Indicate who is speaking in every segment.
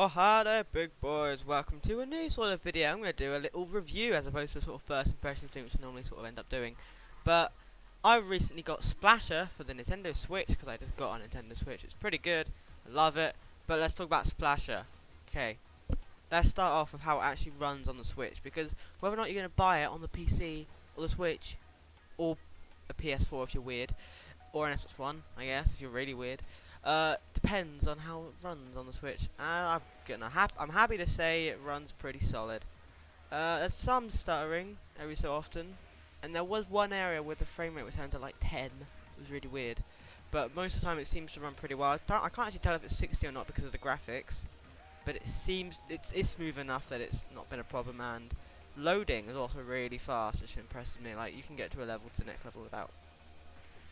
Speaker 1: Oh hi there big boys, welcome to a new sort of video. I'm going to do a little review as opposed to a sort of first impression thing which I normally sort of end up doing. But I recently got Splasher for the Nintendo Switch because I just got a Nintendo Switch. It's pretty good, I love it, but let's talk about Splasher. Okay, let's start off with how it actually runs on the Switch, because whether or not you're going to buy it on the PC or the Switch or a PS4 if you're weird, or an Xbox One I guess if you're really weird, depends on how it runs on the Switch, and I'm happy to say it runs pretty solid. There's some stuttering every so often, and there was one area where the frame rate was turned to like 10. It was really weird, but most of the time it seems to run pretty well. I can't actually tell if it's 60 or not because of the graphics, but it seems it's smooth enough that it's not been a problem, and loading is also really fast, which impresses me. Like, you can get to a level to the next level without,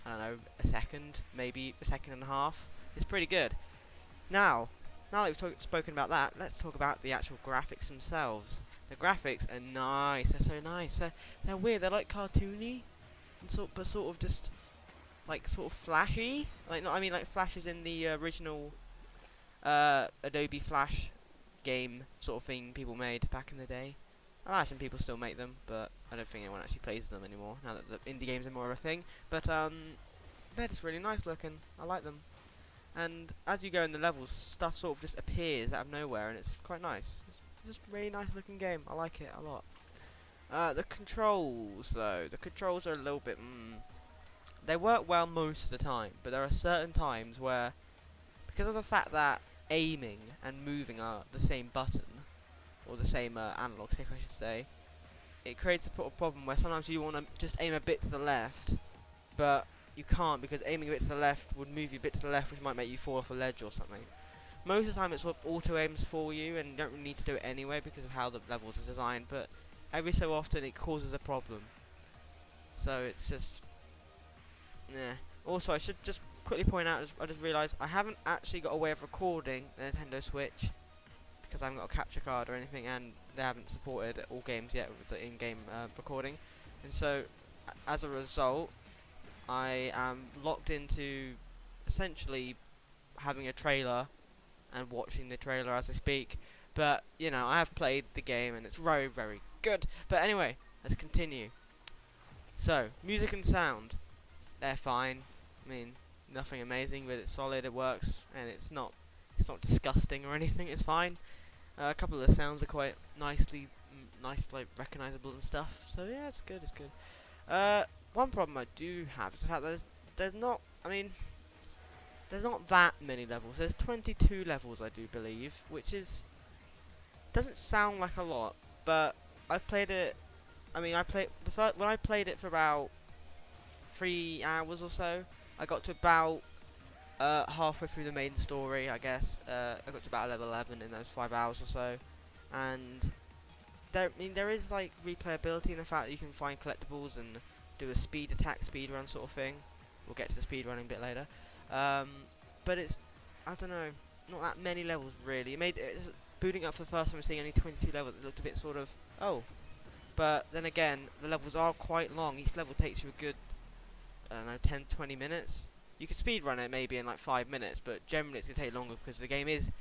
Speaker 1: I don't know, a second, maybe a second and a half. It's pretty good. Now that we've spoken about that, let's talk about the actual graphics themselves. The graphics are nice. They're so nice. They're weird. They're like cartoony, and but sort of just like sort of flashy. Like, not, I mean, like flashes in the original Adobe Flash game sort of thing people made back in the day. I imagine people still make them, but I don't think anyone actually plays them anymore now that the indie games are more of a thing. But they're just really nice looking. I like them. And as you go in the levels, stuff sort of just appears out of nowhere, and it's quite nice. It's just a really nice looking game. I like it a lot. The controls, though. The controls are a little bit, they work well most of the time, but there are certain times where, because of the fact that aiming and moving are the same button, or the same analog stick I should say, it creates a problem where sometimes you want to just aim a bit to the left, but you can't, because aiming a bit to the left would move you a bit to the left, which might make you fall off a ledge or something. Most of the time it sort of auto-aims for you, and you don't really need to do it anyway because of how the levels are designed, but every so often it causes a problem. So it's just, nah. Also, I should just quickly point out, I just realised I haven't actually got a way of recording the Nintendo Switch, because I haven't got a capture card or anything, and they haven't supported all games yet with the in-game recording. And so, as a result, I am locked into essentially having a trailer and watching the trailer as I speak. But, you know, I have played the game and it's very, very good. But anyway, let's continue. So, music and sound, they're fine. I mean, nothing amazing, but it's solid, it works, and it's not disgusting or anything, it's fine. A couple of the sounds are quite nice, like, recognisable and stuff. So yeah, it's good, it's good. One problem I do have is the fact that there's not that many levels. There's 22 levels, I do believe, which doesn't sound like a lot, but I've played it. I mean, when I played it for about 3 hours or so. I got to about halfway through the main story, I guess. I got to about level 11 in those 5 hours or so, and there is like replayability in the fact that you can find collectibles and do a speedrun sort of thing. We'll get to the speedrunning bit later. But it's, I don't know, not that many levels really. Booting up for the first time and seeing only 22 levels, it looked a bit sort of, oh. But then again, the levels are quite long. Each level takes you a good, I don't know, 10-20 minutes. You could speedrun it maybe in like 5 minutes, but generally it's going to take longer because the game is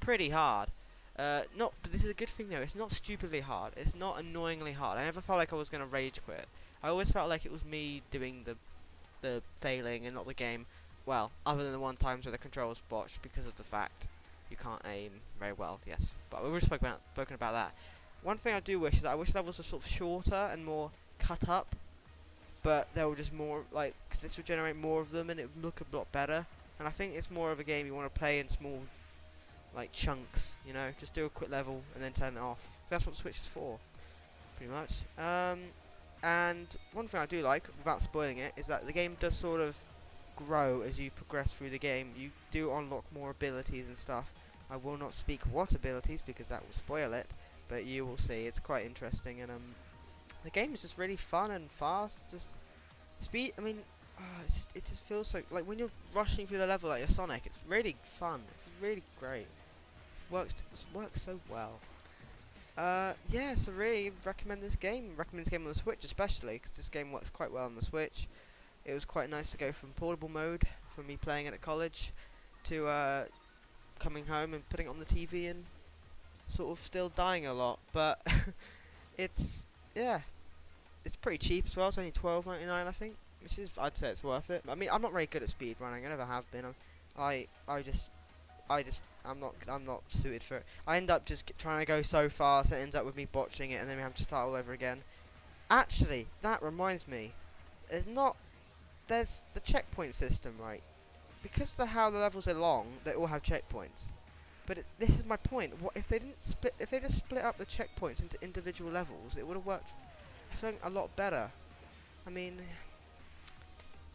Speaker 1: pretty hard. But this is a good thing though, it's not stupidly hard, it's not annoyingly hard. I never felt like I was going to rage quit. I always felt like it was me doing the failing and not the game. Well, other than the one times where the controls botched because of the fact you can't aim very well, yes. But we've already spoken about that. One thing I do wish is that I wish levels were sort of shorter and more cut up, but they were just more, like, because this would generate more of them and it would look a lot better. And I think it's more of a game you want to play in small, like, chunks, you know, just do a quick level and then turn it off. That's what the Switch is for, pretty much. And one thing I do like, without spoiling it, is that the game does sort of grow as you progress through the game. You do unlock more abilities and stuff. I will not speak what abilities because that will spoil it, but you will see. It's quite interesting, and the game is just really fun and fast. Just I mean, it just feels so, like when you're rushing through the level like you're Sonic, it's really fun. It's really great. Works so well. Yeah, so really recommend this game. Recommend this game on the Switch especially, because this game works quite well on the Switch. It was quite nice to go from portable mode, from me playing it at college, to coming home and putting it on the TV and sort of still dying a lot. But it's, yeah, it's pretty cheap as well. It's only $12.99, I think, which is, I'd say it's worth it. I mean, I'm not very good at speedrunning. I never have been. I'm not suited for it. I end up just trying to go so fast, it ends up with me botching it, and then we have to start all over again. Actually, that reminds me, there's the checkpoint system, right? Because of how the levels are long, they all have checkpoints. But this is my point. What if they didn't split? If they just split up the checkpoints into individual levels, it would have worked, I think, a lot better. I mean,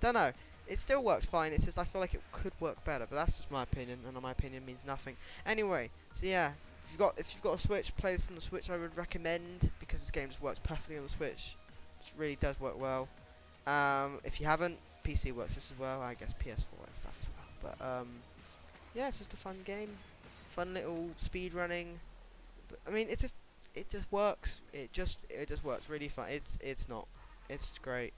Speaker 1: don't know. It still works fine. It's just I feel like it could work better. But that's just my opinion, and my opinion means nothing. Anyway, so yeah, if you've got a Switch, play this on the Switch. I would recommend, because this game just works perfectly on the Switch. It really does work well. If you haven't, PC works just as well. I guess PS4 and stuff as well. But yeah, it's just a fun game. Fun little speed running. But, I mean, it just works. It just works really fun. It's great.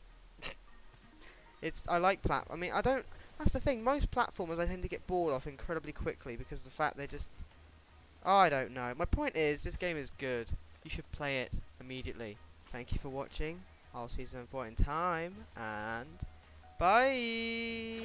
Speaker 1: I like I mean, that's the thing. Most platformers I tend to get bored of incredibly quickly because of the fact they just. Oh, I don't know. My point is, this game is good. You should play it immediately. Thank you for watching. I'll see you some point in time, and bye.